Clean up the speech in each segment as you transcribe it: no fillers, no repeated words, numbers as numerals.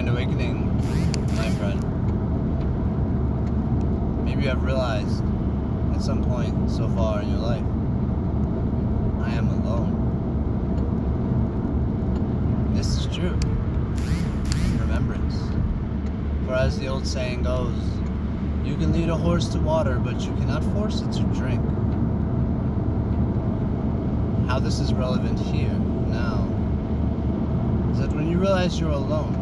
Great Awakening, my friend. Maybe you have realized at some point so far in your life, I am alone. This is true. In remembrance. For as the old saying goes, you can lead a horse to water, but you cannot force it to drink. How this is relevant here, now, is that when you realize you're alone,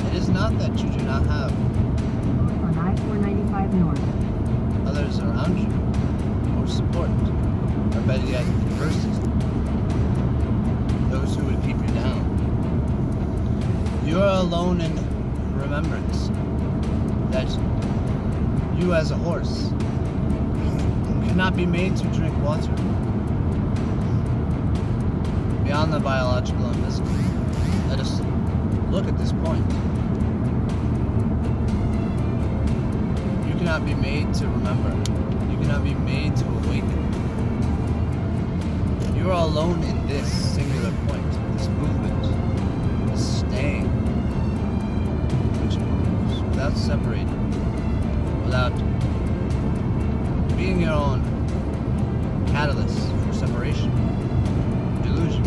it is not that you do not have on I-495 North others around you, or support, or better yet, adversity, those who would keep you down. You are alone in remembrance that you as a horse cannot be made to drink water. Beyond the biological and physical, let us look at this point. You cannot be made to remember. You cannot be made to awaken. You are alone in this singular point, this movement, this staying, which moves without separating, without being your own catalyst for separation, delusion.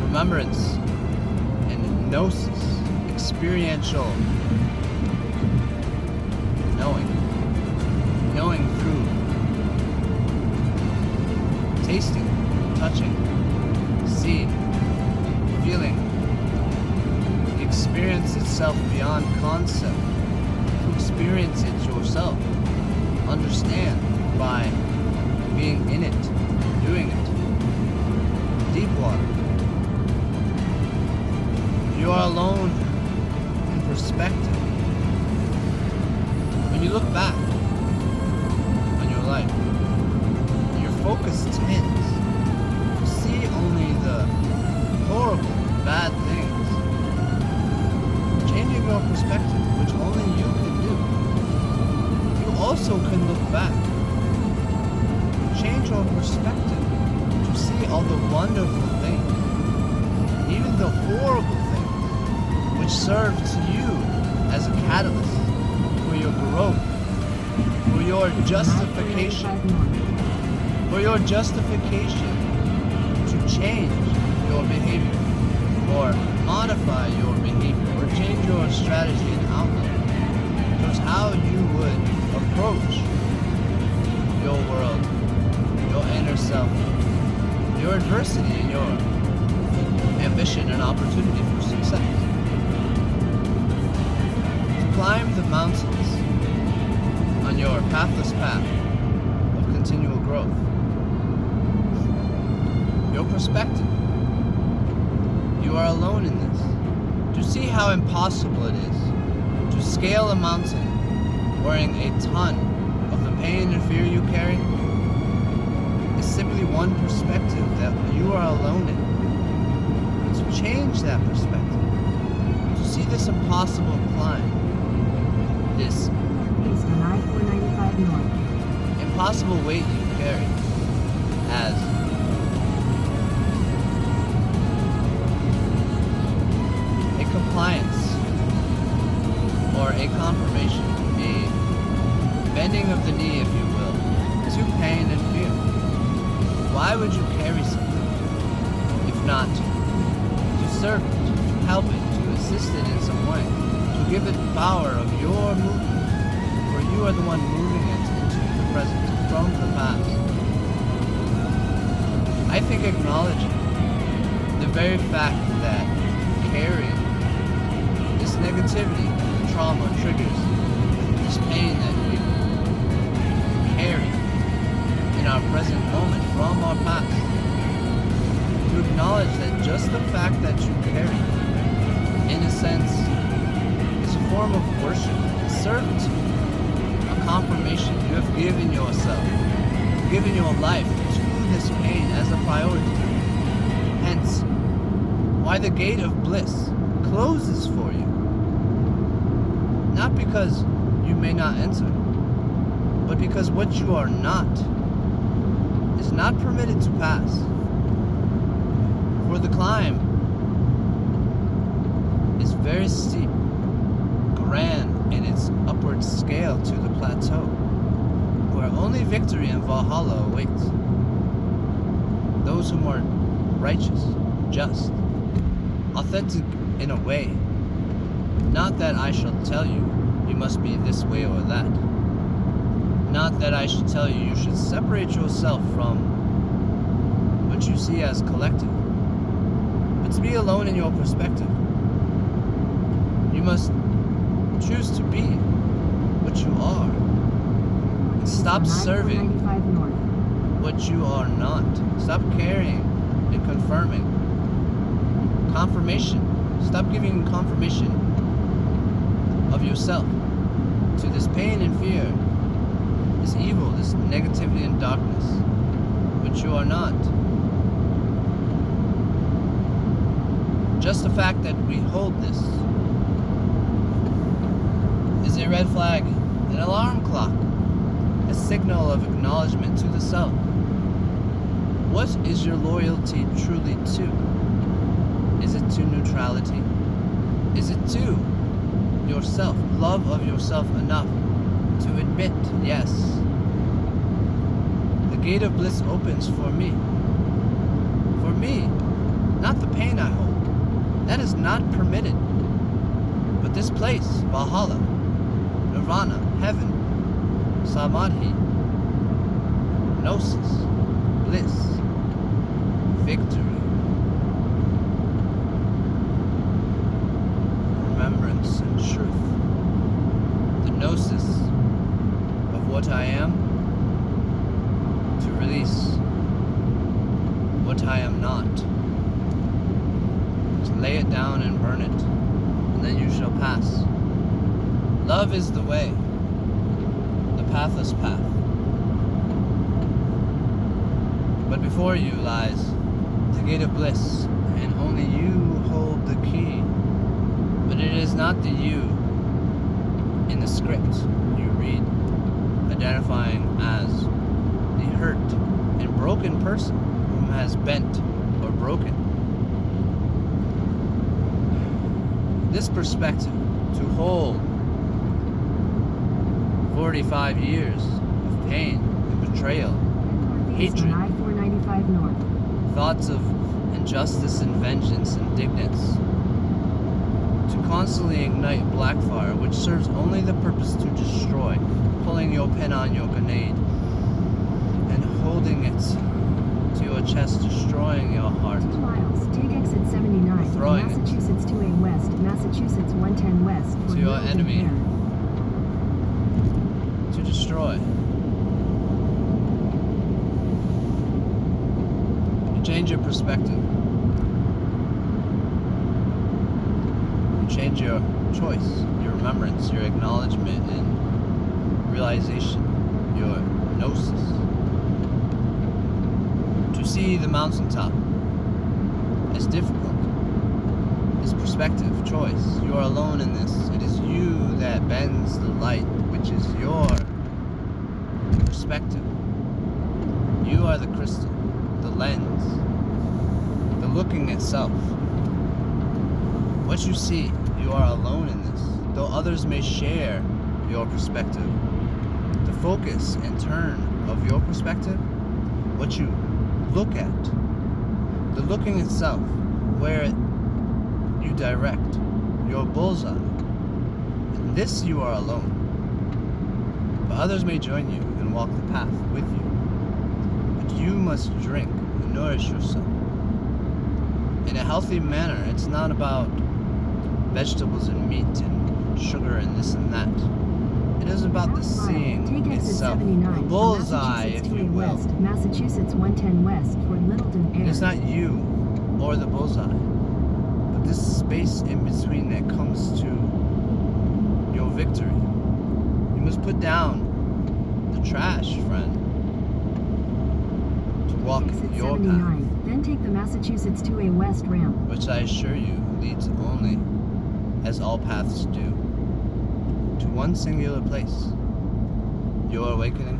Remembrance and gnosis, experiential knowing through tasting, touching, seeing, feeling, the experience itself beyond concept, to experience it yourself, understand by being in it, doing it. Deep water. You are alone in perspective. When you look back on your life, your focus tends to see only the horrible, bad things. Changing your perspective, which only you can do. You also can look back. Change your perspective to see all the wonderful things, even the horrible things, which serve to you as a catalyst for your growth, for your justification, to change your behavior, or modify your behavior, or change your strategy and outlook towards how you would approach your world, your inner self, your adversity, and your ambition and opportunity for success. To climb the mountains on your pathless path of continual growth. Your perspective. You are alone in this. To see how impossible it is to scale a mountain wearing a ton of the pain and fear you carry is simply one perspective that you are alone in. But to change that perspective, to see this impossible climb, this east on I-495 North impossible weight you carry as a compliance or a confirmation, a bending of the knee, if you will, to pain and fear. Why would you carry something if not to serve it, to help it, to assist it in some way, to give it power of your movement, for you are the one moving it into the present, from the past. I think acknowledging the very fact that carrying this negativity, trauma, triggers, this pain that we carry in our present moment from our past, to acknowledge that just the fact that you carry, in a sense, is a form of worship, servitude, a confirmation you have given yourself, given your life to this pain as a priority. Hence, why the gate of bliss closes for you. Not because you may not enter, but because what you are not is not permitted to pass. For the climb very steep, grand in its upward scale to the plateau, where only victory and Valhalla awaits. Those whom are righteous, just, authentic in a way. Not that I shall tell you, you must be this way or that. Not that I should tell you, you should separate yourself from what you see as collective, but to be alone in your perspective. You must choose to be what you are, and stop serving 9495 north. what you are not. Stop caring and confirming. Confirmation. Stop giving confirmation of yourself to this pain and fear, this evil, this negativity and darkness, which you are not. Just the fact that we hold this is a red flag, an alarm clock, a signal of acknowledgement to the self. What is your loyalty truly to? Is it to neutrality? Is it to yourself, love of yourself enough to admit, yes, the gate of bliss opens for me. For me, not the pain I hold. That is not permitted. But this place, Valhalla, Nirvana, heaven, Samadhi, Gnosis, bliss, victory, remembrance and truth, the Gnosis of what I am, to release what I am not, to lay it down and burn it, and then you shall pass. Love is the way, the pathless path. But before you lies the gate of bliss, and only you hold the key. But it is not the you in the script you read, identifying as the hurt and broken person whom has bent or broken. This perspective to hold 45 years of pain and betrayal, Northeast hatred, on I-495 north. thoughts of injustice and vengeance and indignance, to constantly ignite black fire, which serves only the purpose to destroy, pulling your pin on your grenade and holding it to your chest, destroying your heart. 2 miles, take exit 79, Throwing it. Massachusetts 2A west, Massachusetts 110 west for To your Littleton enemy. Air. To destroy. You change your perspective. You change your choice, your remembrance, your acknowledgement and realization, your gnosis. To see the mountaintop is difficult. Is perspective, choice. You are alone in this. It is you that bends the light, which is your perspective. You are the crystal, the lens, the looking itself. What you see, you are alone in this, though others may share your perspective. The focus and turn of your perspective, what you look at, the looking itself, where you direct your bullseye. In this you are alone. But others may join you and walk the path with you. But you must drink and nourish yourself in a healthy manner. It's not about vegetables and meat and sugar and this and that. It is about the Half mile, seeing take exit itself, 79 the for bullseye, if Massachusetts you 2A will. west, Massachusetts 110 west for Littleton Air. It's not you or the bullseye, but this space in between that comes to your victory. You must put down the trash, friend, to walk Exit your path, 79, then take the Massachusetts 2A west ramp. which I assure you leads only, as all paths do, to one singular place. Your awakening,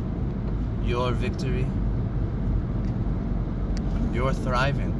your victory, your thriving.